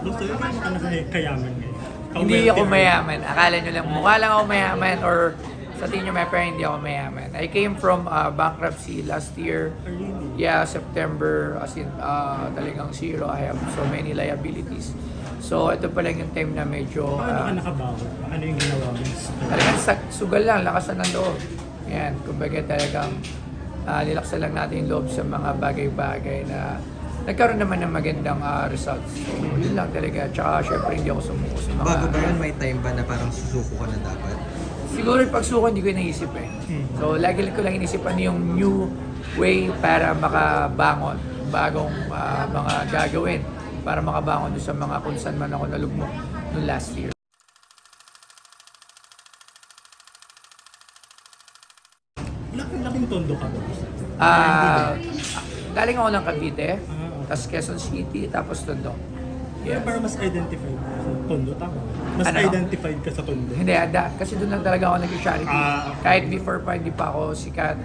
Gusto nyo kayo kayaman ngayon? Hindi ako mayaman. Akala nyo lang, mukha lang ako mayaman or sa tingin nyo may pero hindi ako mayaman. I came from bankruptcy last year. Really? Yeah, September, as in talagang zero. I have so many liabilities. So ito pa lang yung time na medyo Paano ka nakabawi? Ano yung ginawa mo? talagang sugal lang, lakasan ng loob. Yan, kumbaga talagang nilaksan lang natin yung loob sa mga bagay-bagay na nagkaroon naman ng magandang results. So yun lang talaga. Tsaka syempre hindi ako sumuko sa mga... Bago ba yun, may time ba na parang susuko ka na dapat? Siguro yung pagsuko hindi ko naisip eh. So lagi ko lang inisip ano yung new way para makabangon, bagong mga gagawin para makabangon doon sa mga kung saan man ako nalugmok noong last year. Laking tondo ka ba? Galing ako ng Cavite, tapos Quezon City, tapos Tondo. Yeah. Para mas identified ka sa tondo, tama? Mas Ano? identified ka sa tondo. Hindi, kasi doon lang talaga ako nag-charity. Okay. Kahit before pa, hindi pa ako sikat.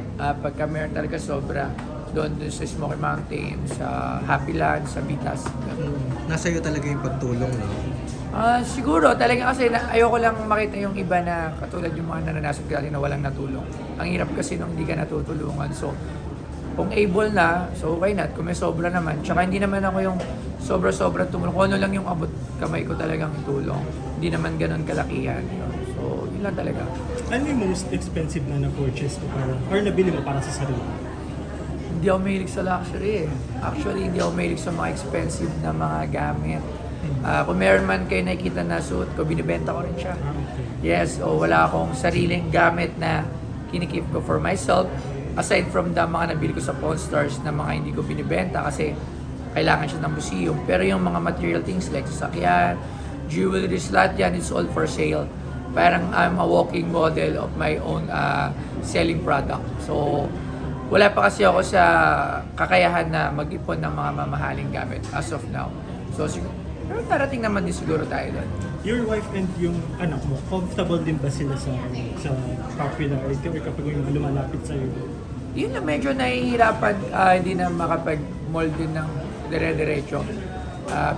Pagka meron talaga sobra, doon sa Smoky Mountain, sa Happy Land, sa Bitas. Nasa iyo talaga yung pagtulong, no? Siguro, talaga kasi ayoko lang makita yung iba na katulad yung mga nananasan ko dati na walang natulong. Ang hirap kasi nung hindi ka natutulungan. So, kung able na, so why not? Kung may sobra naman. Tsaka hindi naman ako yung sobra-sobra tumulong. Kung ano lang yung abot kamay ko talagang itulong. Hindi naman ganun kalakihan. Yun. So, yun lang talaga. Ano yung most expensive na na-purchase mo para, or nabili mo para sa sarili? Hindi ako mahilig sa luxury eh. Actually, hindi ako mahilig sa mga expensive na mga gamit. Kung meron man kayo nakikita na suit ko, binibenta ko rin siya. Okay. Yes, o wala akong sariling gamit na kinikip ko for myself. Aside from the mga nabili ko sa Pawn Stars na mga hindi ko binibenta kasi kailangan siya ng museum. Pero yung mga material things like sasakyan, jewelry, lahat yan, it's all for sale. Parang I'm a walking model of my own selling product. So, wala pa kasi ako sa kakayahan na mag-ipon ng mga mamahaling gamit as of now. So, pero darating naman din siguro tayo doon. Your wife and yung anak mo, comfortable din ba sila sa popularity or kapag yung lumalapit sa'yo? Yun na medyo nahihirapan, hindi na makapag-mold din ng dire-diretso.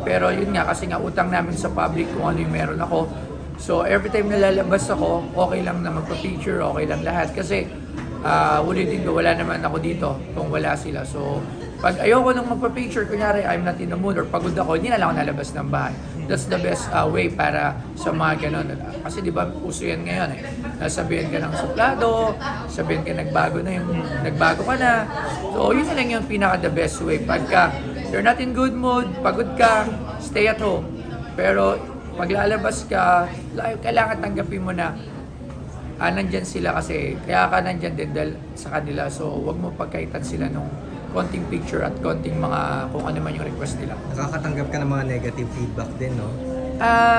Pero yun nga, kasi nga utang namin sa public kung ano yung meron ako. So every time nalalabas ako, okay lang na magpa-picture, okay lang lahat. Kasi ulitin ko, wala naman ako dito kung wala sila. So pag ayoko nang magpa-picture, kunyari I'm not in the mood or pagod ako, hindi na lang ako nalabas ng bahay. That's the best way para sa mga ganun. Kasi di ba uso yan ngayon eh. Sabihin ka ng suplado, sabihin ka nagbago na yung nagbago ka na. So yun na lang yung pinaka the best way. Pagka you're not in good mood, pagod ka, stay at home. Pero pag lalabas ka, kailangan tanggapin mo na nandyan sila kasi kaya ka nandyan din dahil sa kanila. So wag mo pagkaitan sila nung konting picture at konting mga kung ano man yung request nila. Nakakatanggap ka ng mga negative feedback din, no?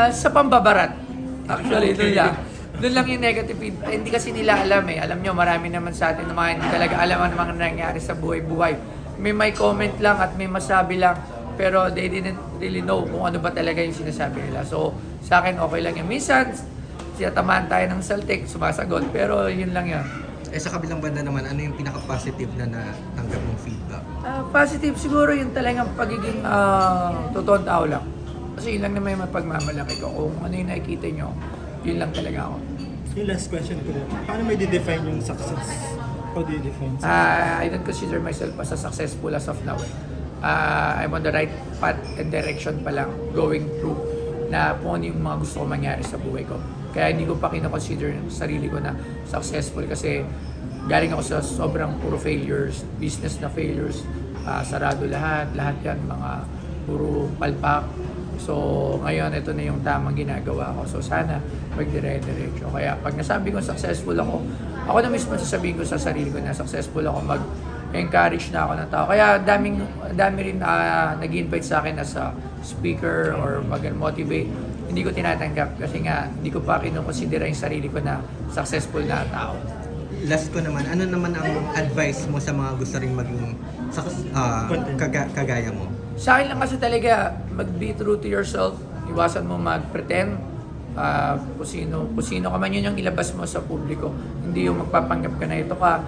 Sa pambabarat. Actually, doon lang. Doon lang yung negative feedback. Hindi kasi nila alam eh. Alam nyo, marami naman sa atin na mga hindi talaga alam ang mga nangyayari sa buhay-buhay. May comment lang at may masabi lang. Pero they didn't really know kung ano ba talaga yung sinasabi nila. So, sa akin okay lang yun. Minsan, tatamaan tayo ng saltik, sumasagot. Pero yun lang yun. Sa kabilang banda naman, ano yung pinaka-positive na natanggap mong feedback? Positive siguro yung talagang pagiging totoong tao lang. Kasi yun lang naman yung mapagmamalaki ko. Kung ano yung nakikita nyo, yun lang talaga ako. Yung last question ko na, paano may define yung success? How do you define success? I don't consider myself as a successful as of now. I'm on the right path and direction pa lang going through na kung ano yung mga gusto ko mangyari sa buhay ko. Kaya hindi ko pa kino-consider yung sarili ko na successful kasi galing ako sa sobrang puro failures, business na failures, sarado lahat yan mga puro palpak. So ngayon ito na yung tamang ginagawa ko. So sana magdire-diretso. Kaya pag nasabi ko successful ako na mismo sasabihin ko sa sarili ko na successful ako, mag-encourage na ako ng tao. Kaya dami rin nag-invite sa akin as a speaker or mag-motivate. Hindi ko tinatanggap kasi nga hindi ko pa kinukonsidera yung sarili ko na successful na tao. Last ko naman, ano naman ang advice mo sa mga gusto ring maging kagaya mo? Sa akin lang kasi talaga, mag-be true to yourself. Iwasan mo mag-pretend. Kung sino ka man, yun yung ilabas mo sa publiko. Hindi yung magpapanggap ka na ito ka,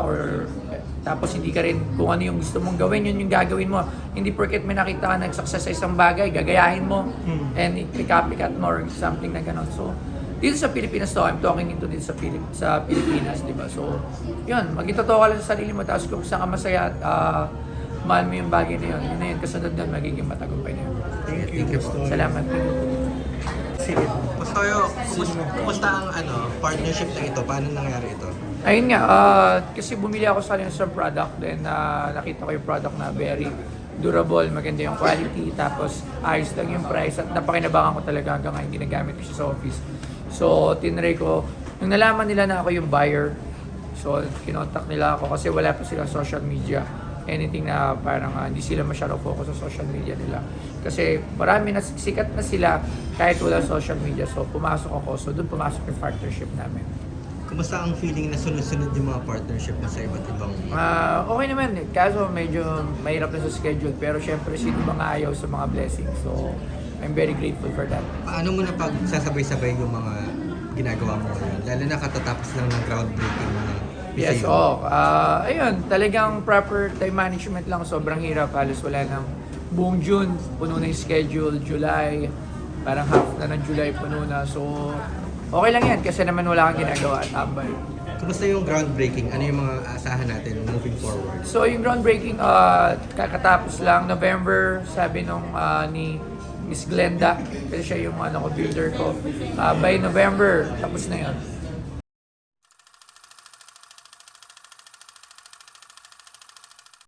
or Tapos hindi ka rin, kung ano yung gusto mong gawin, yun yung gagawin mo. Hindi porket may nakita ka nag-success sa isang bagay, gagayahin mo, and i-copycat mo or something na gano'n. So, dito sa Pilipinas to, I'm talking dito sa Pilipinas, di ba? So, yun, maging totoo ka lang sa sarili mo, tapos kung saan ka masaya at mahal mo yung bagay na yun na yun, kasunod nun, magiging matagumpay na yun. Thank you, Pastor. Salamat. Sige. Pastoyo, kumusta ang partnership na ito? Paano nangyari ito? Ayun nga, kasi bumili ako sa kanila sa product, then nakita ko yung product na very durable, maganda yung quality, tapos ayos lang yung price, at napakinabangan ko talaga hanggang ngayon ginagamit ko siya sa office. So, tinry ko, nung nalaman nila na ako yung buyer, so kinontak nila ako kasi wala pa silang social media. Anything na parang hindi sila masyadong focus sa social media nila. Kasi marami na sikat na sila kahit wala social media. So pumasok ako, so doon pumasok yung partnership namin. Kumusta ang feeling na sunod-sunod yung mga partnership mo sa iba't ibang... Okay naman eh. Kaso medyo mahirap na sa schedule. Pero syempre sino mga ayaw sa mga blessings. So I'm very grateful for that. Paano mo na pagsasabay-sabay yung mga ginagawa mo ngayon? Lalo na katatapos lang ng groundbreaking na Yes, ayun, talagang proper time management lang. Sobrang hirap. Halos wala nang buong June, puno na yung schedule. July, parang half na ng July puno na. So, okay lang yan kasi naman wala kang ginagawa at tambay. Kumusta yung groundbreaking? Ano yung mga aasahan natin moving forward? So, yung groundbreaking, kakatapos lang, November, sabi nung ni Miss Glenda, kasi siya yung builder ko. By November, tapos na yun.